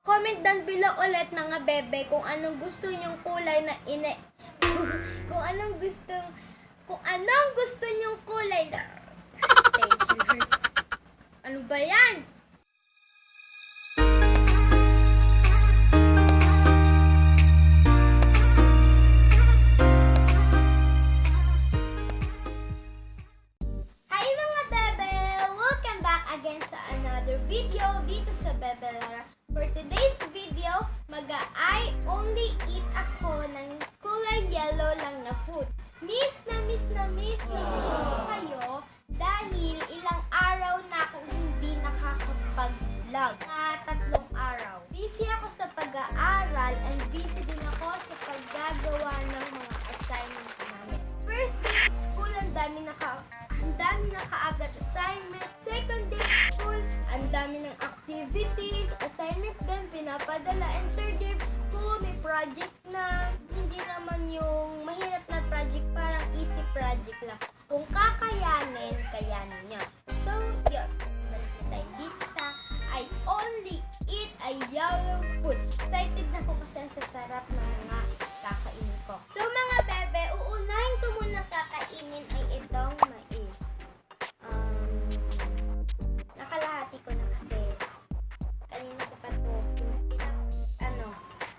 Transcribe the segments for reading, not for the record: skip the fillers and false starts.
Comment down below ulit mga bebe kung anong gusto nyong kulay na kung anong gusto nyong kulay na ano ba yan? Hi mga bebe! Welcome back again sa another video dito sa Bebe Lara. For today's video, mag-I only eat ako ng kulay yellow lang na food. Miss na miss ko kayo dahil ilang araw na akong hindi nakakapag-vlog. 3 araw. Busy ako sa pag-aaral and busy din ako sa paggagawa ng mga assignment namin. First day of school, ang dami na kaagad assignment. Second day of school, ang dami ng activities, assignment din, pinapadala. And third day of school, may project na hindi naman yung mahirap na project, parang easy project lang. Kung kakayanin, kayanin nyo. So, yun. Balik tayo dito sa I only eat a yellow food. Excited na ako kasi ang sasarap ng mga kakainin ko. So, mga bebe, uunahin ko muna kakainin ay itong mais. Nakalahati ko na kasi kanina ko pa to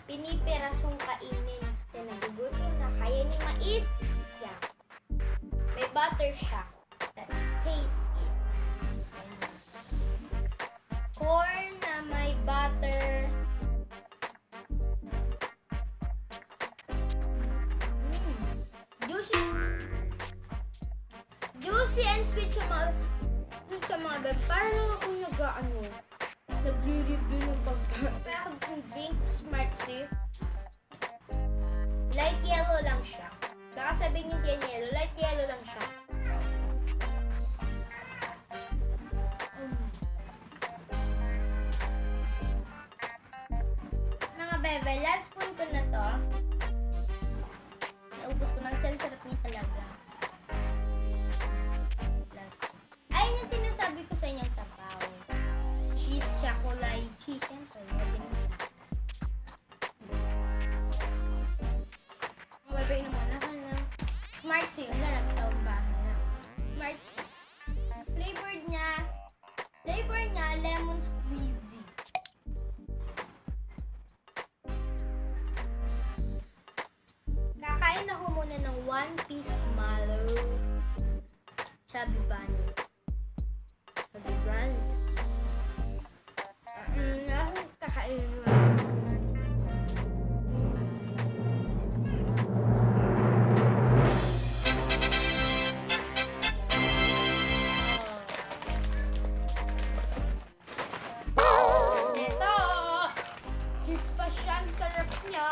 pinipirasong kainin kasi nagugutom na. Kaya ni mais, yeah. May butter siya. That's tasty. Corn na may butter. Juicy and sweet sa mga bebe. Parang ako nagre-review ng pagkain. Parang akong drink Smart Sea. Light yellow lang siya. Baka sabihin yung yan yellow. Light yellow lang siya. Mga bebe, last spoon ko na to. Naubos ko ng sarap niya talaga. Ayun yung sinasabi ko sa inyong sabaw. Cheese siya, kulay cheese. Yan, so yun. Mababay naman ako na. Smart Sea. Wala na sa bahay na. Smart Sea. Flavor niya, lemon squeezy. Kakain ako muna ng 1-piece Malo. Chubby Bunny. Chubby Bunny. Ako kakain mo. Ito! Cheese pa siya. Ang sarap niya.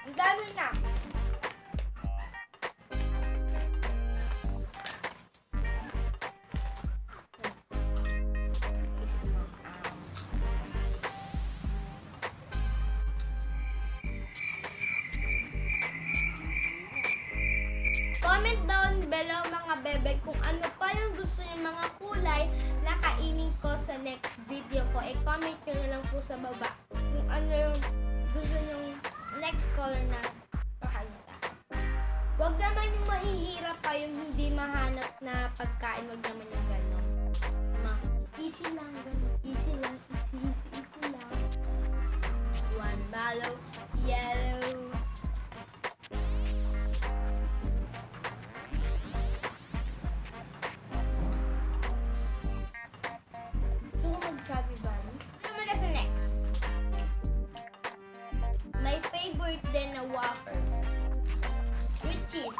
Ang dami na. Comment down below mga bebe kung ano pa yung gusto niyo mga kulay na kainin ko sa next video ko. Comment nyo na lang po sa baba kung ano yung gusto nyo next color na pakain sa akin. Huwag naman yung mahihirap pa yung hindi mahanap na pagkain. Huwag naman yung gano'n. Easy lang, gano'n. Easy lang. One Malo, yellow. Chubby Bunny. Ano naman ito next? My favorite din na wafer. With cheese.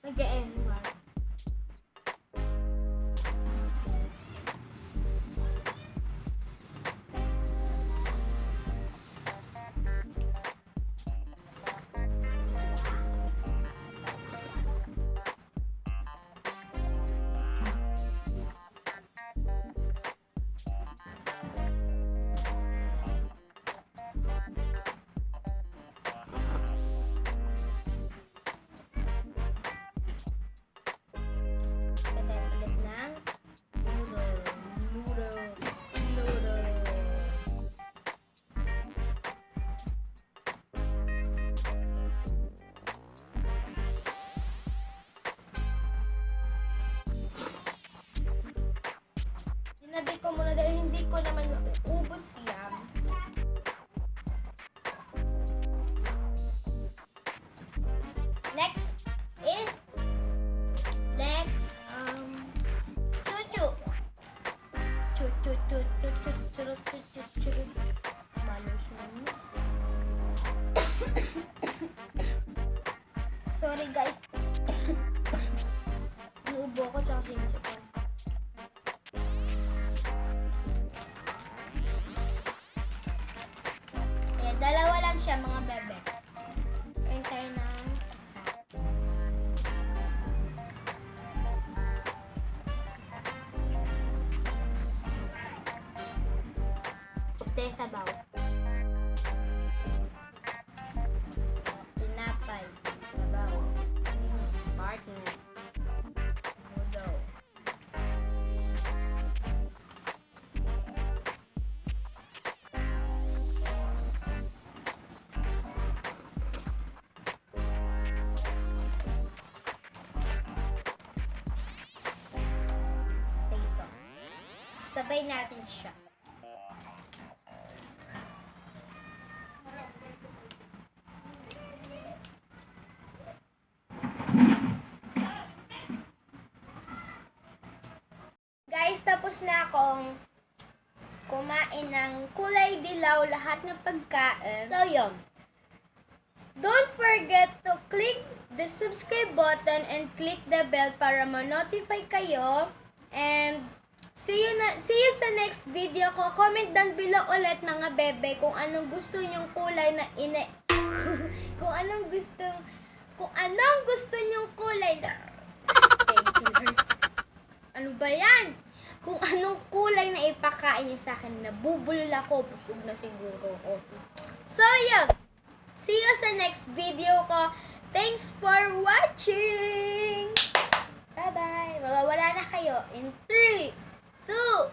Mag-e-MR. Sinabi ko muna dahil hindi ko naman uubos yan. Next is chuchu. Chuchu. Malos naman. Sorry guys. Iubo ko tsaka sinisipan. Ayan, dalawa lang siya mga bebe. Kain tayo ng isa. Ito yung sabaw. Tinapay. Sabaw. Partner. Noodle. Potato. Sabay natin siya. Guys, tapos na akong kumain ng kulay dilaw lahat ng pagkain. So, yun. Don't forget to click the subscribe button and click the bell para ma-notify kayo. And see you sa next video ko. Comment down below ulit mga bebe kung anong gusto nyong kulay na kung anong gusto nyong kulay na ano ba yan? Kung anong kulay na ipakain niyo sa akin, nabubulol ako, busog na siguro ako. So, yun. See you sa next video ko. Thanks for watching! Bye-bye! Mawawala na kayo in 3, 2,